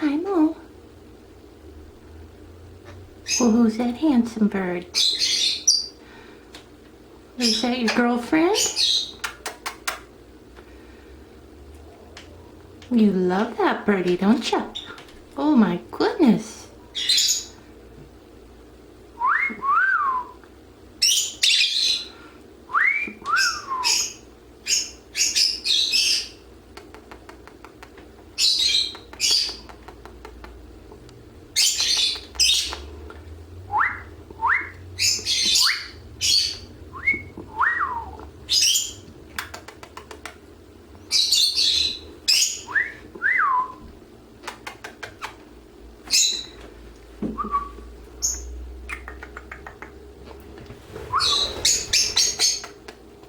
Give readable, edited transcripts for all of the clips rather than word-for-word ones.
Hi, Mo. Well, who's that handsome bird? Is that your girlfriend? You love that birdie, don't you? Oh my goodness.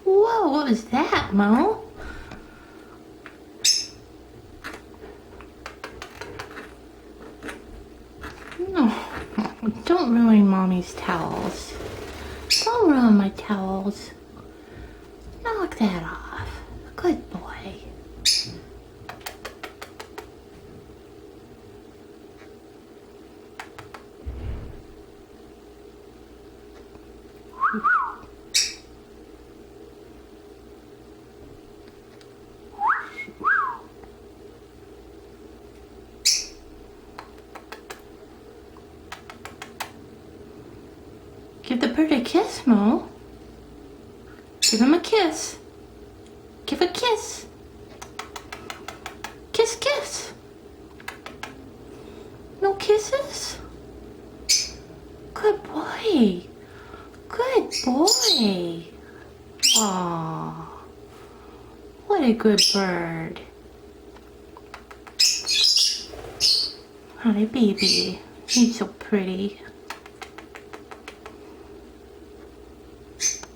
Whoa, what was that, Mo? No, don't ruin Mommy's towels. Don't ruin my towels. Knock that off. Good boy. Give the bird a kiss, Mo. Give him a kiss. Give a kiss. Kiss, kiss. No kisses? Good boy. Good boy. Aww. What a good bird. Hi, baby. You're so pretty.